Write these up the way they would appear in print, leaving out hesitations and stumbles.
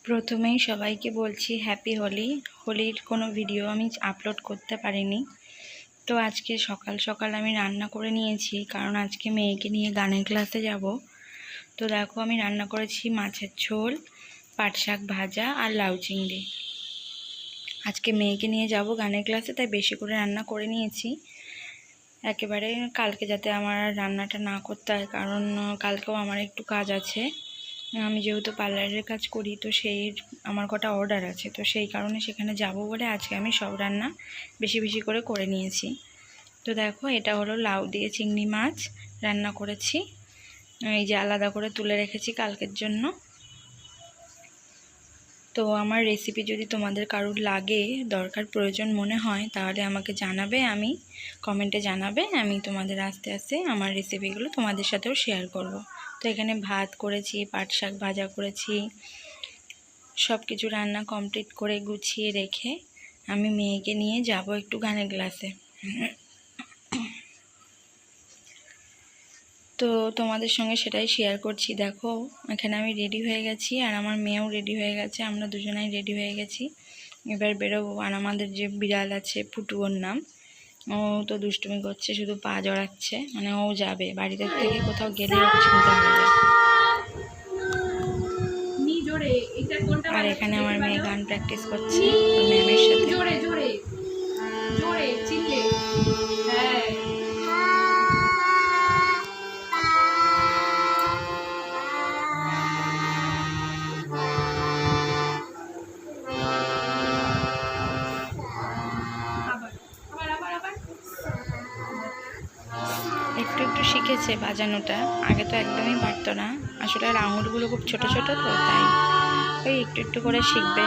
প্রথমেই সবাইকে বলছি হ্যাপি হোলি। হোলির কোনো ভিডিও আমি আপলোড করতে পারিনি, তো আজকে সকাল সকাল আমি রান্না করে নিয়েছি, কারণ আজকে মেয়েকে নিয়ে গানের ক্লাসে যাব। তো দেখো আমি রান্না করেছি মাছের ঝোল, পাট শাক ভাজা আর লাউ চিংড়ি। আজকে মেয়েকে নিয়ে যাব গানের ক্লাসে, তাই বেশি করে রান্না করে নিয়েছি একেবারে, কালকে যাতে আমার রান্নাটা না করতে হয়, কারণ কালকেও আমার একটু কাজ আছে। আমি যেহেতু পার্লারের কাজ করি, তো সেই আমার কটা অর্ডার আছে, তো সেই কারণে সেখানে যাব বলে আজকে আমি সব রান্না বেশি বেশি করে নিয়েছি। তো দেখো এটা হলো লাউ দিয়ে চিংড়ি মাছ রান্না করেছি, এই যে আলাদা করে তুলে রেখেছি কালকের জন্য। তো আমার রেসিপি যদি তোমাদের কারোর লাগে, দরকার, প্রয়োজন মনে হয়, তাহলে আমাকে জানাবে, আমি কমেন্টে জানাবে, আমি তোমাদের আস্তে আস্তে আমার রেসিপিগুলো তোমাদের সাথেও শেয়ার করব। তো এখানে ভাত করেছি, পাট শাক ভাজা করেছি, সব কিছু রান্না কমপ্লিট করে গুছিয়ে রেখে আমি মেয়েকে নিয়ে যাব একটু গানের ক্লাসে। তো তোমাদের সঙ্গে সেটাই শেয়ার করছি। দেখো এখানে আমি রেডি হয়ে গেছি, আর আমার মেয়েও রেডি হয়ে গেছে, আমরা দুজনাই রেডি হয়ে গেছি। এবার বেরোবো। আর আমাদের যে বিড়াল আছে, পুটু ওর নাম, ও তো দুষ্টুমি করছে, শুধু পা জড়াচ্ছে, মানে ও যাবে বাড়িতে থেকে কোথাও গেলে ওর চিন্তা হয়ে যায়। আর এখানে আমার মেয়ে গান প্র্যাকটিস করছে ওর ম্যামের সাথে। একটু একটু শিখেছে বাজানোটা, আগে তো একদমই পারতো না, আসলে আর আঙুলগুলো খুব ছোট ছোট, তো তাই ওই একটু একটু করে শিখবে।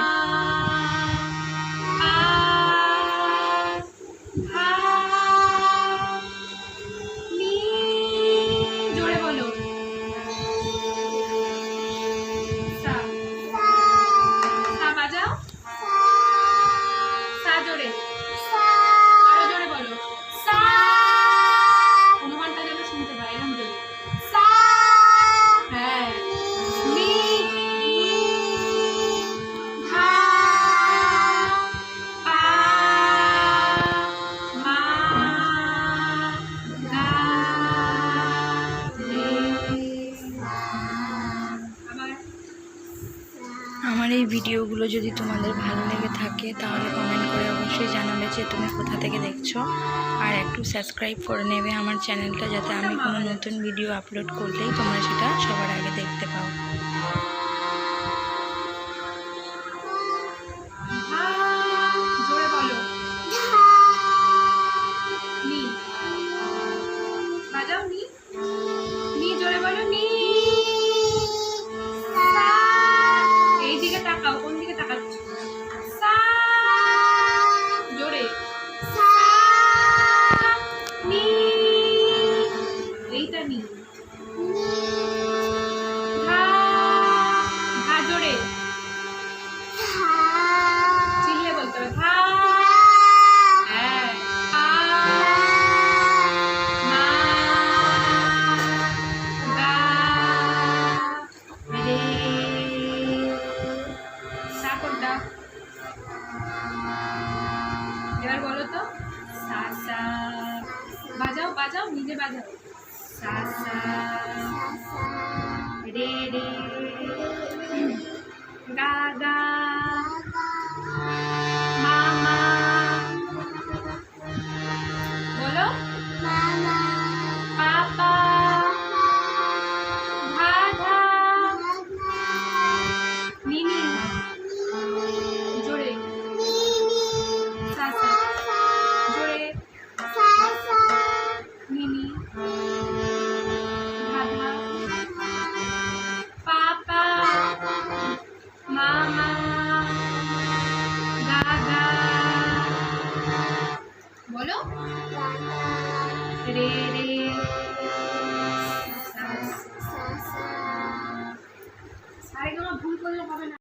আমার এই ভিডিওগুলো যদি তোমাদের ভালো লেগে থাকে, তাহলে কমেন্ট করে অবশ্যই জানাবে যে তুমি কোথা থেকে দেখছো, আর একটু সাবস্ক্রাইব করে নেবে আমার চ্যানেলটা, যাতে আমি কোনো নতুন ভিডিও আপলোড করলেই তোমরা সেটা সবার আগে দেখতে পাও। এবার বলো তো, সা সা বাজাও বাজাও, নিজে বাজাও। সা সা রে রে গা গা মা মা, বলো মামা পাপা ধা ধা নিনি, জোরে সা সা, জোরে নিনি ধা ধা পাপা মামা গা গা, বলো রে রে সা সা, সারেগামা ভুল করলে হবে না।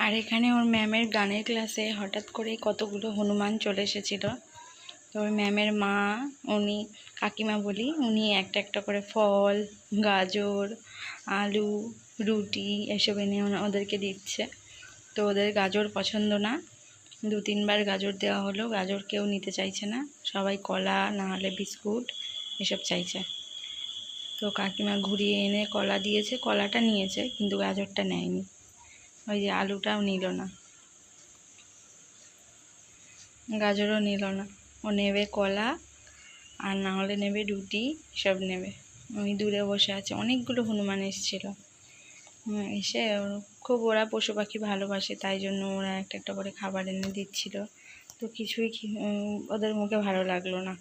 আর এখানে ওর ম্যামের গানের ক্লাসে হঠাৎ করে কতগুলো হনুমান চলে এসেছিল। তো ওর ম্যামের মা, উনি কাকিমা বলি, উনি একটা একটা করে ফল, গাজর, আলু, রুটি এসব এনে ওদেরকে দিচ্ছে। তো ওদের গাজর পছন্দ না, 2-3 বার গাজর দেওয়া হলো, গাজর কেউ নিতে চাইছে না, সবাই কলা না হলে বিস্কুট এসব চাইছে। তো কাকিমা ঘুরিয়ে এনে কলা দিয়েছে, কলাটা নিয়েছে কিন্তু গাজরটা নেয়নি, ওই যে আলুটাও নিল না, গাজরও নিল না। ও নেবে কলা আর না হলে নেবে রুটি, সব নেবে। ওই দূরে বসে আছে। অনেকগুলো হনুমান এসেছিল, এসে খুব ওরা পশু পাখি ভালোবাসে, তাই জন্য ওরা একটা একটা করে খাবার এনে দিচ্ছিল। তো কিছুই ওদের মুখে ভালো লাগলো না,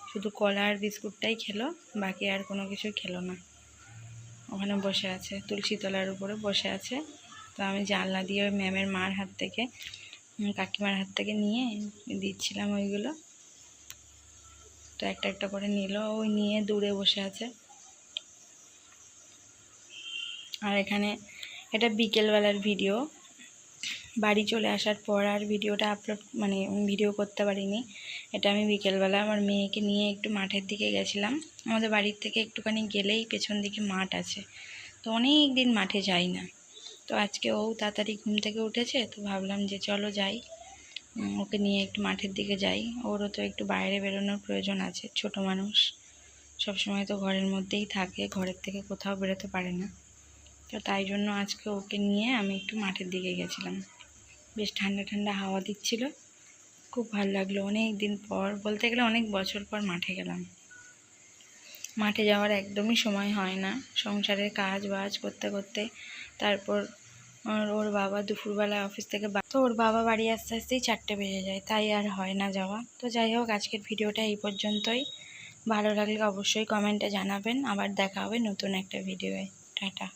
শুধু কলা আর বিস্কুটটাই খেলো, বাকি আর কোনো কিছুই খেলো না। ওখানে বসে আছে, তুলসী তলার উপরে বসে আছে। তো আমি জানলা দিয়ে ওই ম্যামের মার হাত থেকে, কাকিমার হাত থেকে নিয়ে দিচ্ছিলাম ওইগুলো। তো একটা একটা করে নিল, ওই নিয়ে দূরে বসে আছে। আর এখানে এটা বিকেলবেলার ভিডিও, বাড়ি চলে আসার পর আর ভিডিওটা ভিডিও করতে পারিনি। এটা আমি বিকেলবেলা আমার মেয়েকে নিয়ে একটু মাঠের দিকে গেছিলাম। আমাদের বাড়ির থেকে একটুখানি গেলেই পেছন দিকে মাঠ আছে, তো অনেক দিন মাঠে যাই না। তো আজকে ও তাড়াতাড়ি ঘুম থেকে উঠেছে, তো ভাবলাম যে চলো যাই, ওকে নিয়ে একটু মাঠের দিকে যাই। ওরও তো একটু বাইরে বেরোনোর প্রয়োজন আছে, ছোট মানুষ, সবসময় তো ঘরের মধ্যেই থাকে, ঘরের থেকে কোথাও বেরোতে পারে না। তো তাই জন্য আজকে ওকে নিয়ে আমি একটু মাঠের দিকে গেছিলাম। বেশ ঠান্ডা ঠান্ডা হাওয়া দিচ্ছিল, খুব ভালো লাগলো। অনেক দিন পর, বলতে গেলে অনেক বছর পর মাঠে গেলাম। মাঠে যাওয়ার একদমই সময় হয় না, সংসারের কাজ বাজ করতে করতে। তারপর ওর বাবা দুপুরবেলা অফিস থেকে, তো ওর বাবা বাড়ি আসতে আসতেই 4টে বেজে যায়, তাই আর হয় না যাওয়া। তো যাই হোক, আজকের ভিডিওটা এই পর্যন্তই। ভালো লাগলে অবশ্যই কমেন্টে জানাবেন। আবার দেখা হবে নতুন একটা ভিডিওয়ে। টাটা।